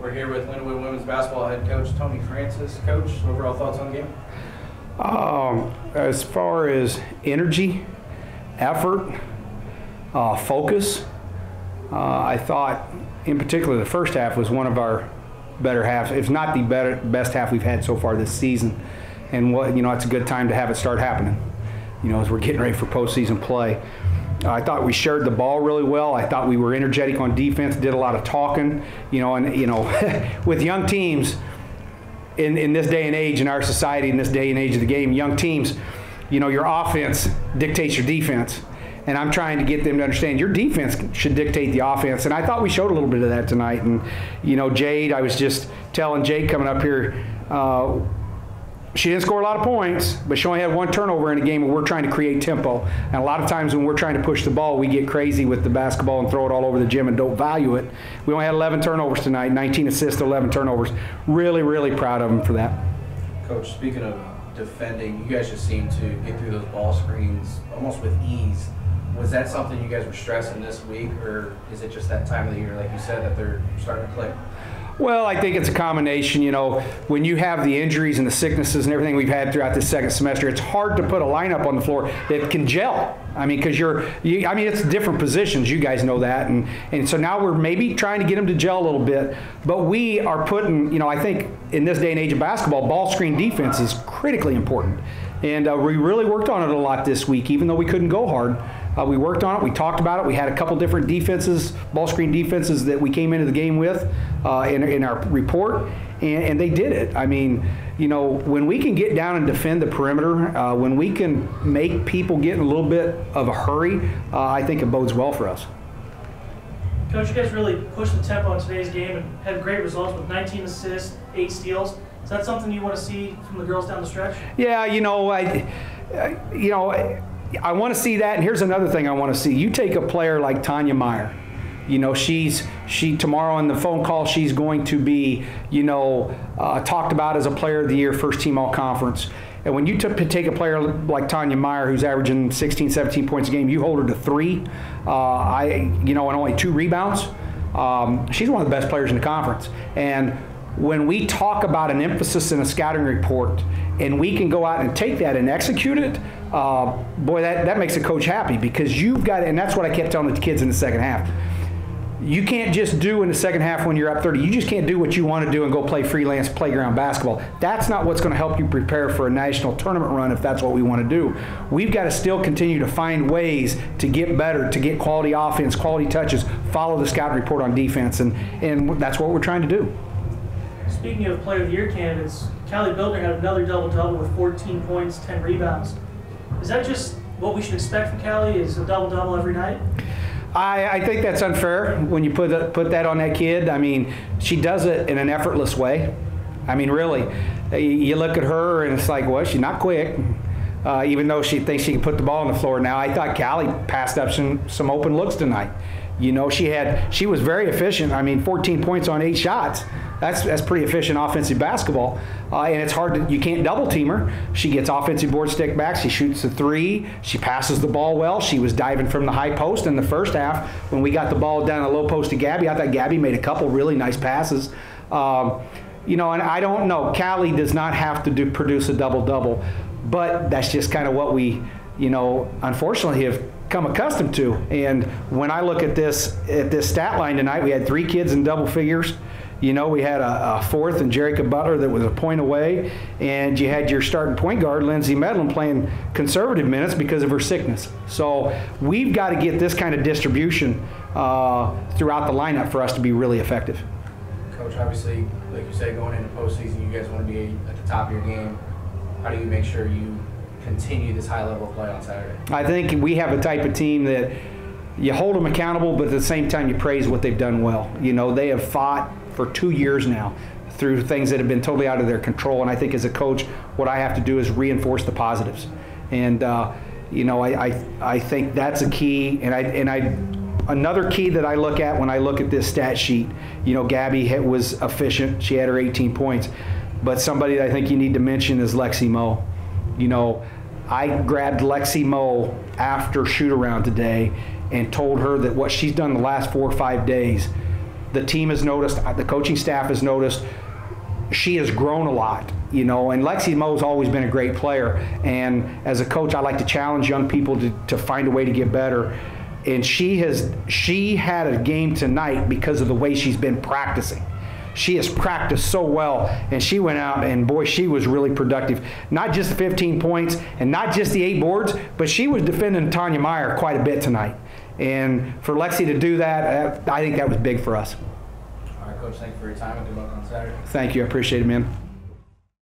We're here with Linwood Women's Basketball head coach Tony Francis. Coach, overall thoughts on the game? As far as energy, effort, focus, I thought in particular the first half was one of our better halves, if not the best half we've had so far this season. And it's a good time to have it start happening, as we're getting ready for postseason play. I thought we shared the ball really well. I thought we were energetic on defense, did a lot of talking, with young teams in this day and age, in our society, in this day and age of the game, young teams, your offense dictates your defense. And I'm trying to get them to understand your defense should dictate the offense. And I thought we showed a little bit of that tonight. And, Jade, I was just telling Jade coming up here, she didn't score a lot of points, but she only had one turnover in a game where we're trying to create tempo. And a lot of times when we're trying to push the ball, we get crazy with the basketball and throw it all over the gym and don't value it. We only had 11 turnovers tonight, 19 assists, 11 turnovers. Really, really proud of them for that. Coach, speaking of defending, you guys just seem to get through those ball screens almost with ease. Was that something you guys were stressing this week, or is it just that time of the year, like you said, that they're starting to click? Well, I think it's a combination. When you have the injuries and the sicknesses and everything we've had throughout this second semester, it's hard to put a lineup on the floor that can gel. Because it's different positions. You guys know that. And so now we're maybe trying to get them to gel a little bit. But we are putting, I think in this day and age of basketball, ball screen defense is critically important. And we really worked on it a lot this week, even though we couldn't go hard. We worked on it. We talked about it. We had a couple different defenses, ball screen defenses that we came into the game with in our report, and they did it. When we can get down and defend the perimeter, when we can make people get in a little bit of a hurry, I think it bodes well for us. Coach, you guys really pushed the tempo in today's game and had great results with 19 assists, 8 steals. Is that something you want to see from the girls down the stretch? Yeah, I want to see that, and here's another thing I want to see. You take a player like Tanya Meyer. She tomorrow in the phone call, she's going to be, talked about as a player of the year, first team all conference. And when you take a player like Tanya Meyer, who's averaging 16, 17 points a game, you hold her to 3, and only 2 rebounds. She's one of the best players in the conference. And when we talk about an emphasis in a scouting report, and we can go out and take that and execute it, boy, that makes a coach happy, because you've got, and that's what I kept telling the kids in the second half. You can't just do in the second half when you're up 30. You just can't do what you want to do and go play freelance playground basketball. That's not what's going to help you prepare for a national tournament run if that's what we want to do. We've got to still continue to find ways to get better, to get quality offense, quality touches, follow the scout report on defense, and that's what we're trying to do. Speaking of Player of the Year candidates, Callie Biltner had another double-double with 14 points, 10 rebounds. Is that just what we should expect from Callie, is a double-double every night? I think that's unfair when you put that on that kid. She does it in an effortless way. Really. You look at her and it's like, well, she's not quick, even though she thinks she can put the ball on the floor now. I thought Callie passed up some open looks tonight. She was very efficient. 14 points on 8 shots. That's pretty efficient offensive basketball. And it's hard you can't double team her. She gets offensive board stick back. She shoots the 3. She passes the ball well. She was diving from the high post in the first half. When we got the ball down the low post to Gabby, I thought Gabby made a couple really nice passes. And I don't know. Callie does not have to produce a double-double, but that's just kind of what we, unfortunately have come accustomed to. And when I look at this stat line tonight, we had 3 kids in double figures. We had a 4th in Jerica Butler that was a point away, and you had your starting point guard, Lindsay Medlin, playing conservative minutes because of her sickness. So we've got to get this kind of distribution throughout the lineup for us to be really effective. Coach, obviously, like you said, going into postseason, you guys want to be at the top of your game. How do you make sure you continue this high level of play on Saturday? I think we have a type of team that you hold them accountable, but at the same time you praise what they've done well. They have fought for 2 years now through things that have been totally out of their control, and I think as a coach what I have to do is reinforce the positives. And I think that's a key, another key that I look at when I look at this stat sheet, Gabby was efficient. She had her 18 points, but somebody that I think you need to mention is Lexi Moe. I grabbed Lexi Moe after shoot-around today and told her that what she's done the last 4 or 5 days The team has noticed, the coaching staff has noticed. She has grown a lot, you know, and Lexi Moe's always been a great player. And as a coach, I like to challenge young people to find a way to get better. And she had a game tonight because of the way she's been practicing. She has practiced so well, and she went out, and boy, she was really productive. Not just the 15 points and not just the 8 boards, but she was defending Tanya Meyer quite a bit tonight. And for Lexi to do that, I think that was big for us. All right, Coach, thank you for your time, and good luck on Saturday. Thank you. I appreciate it, man.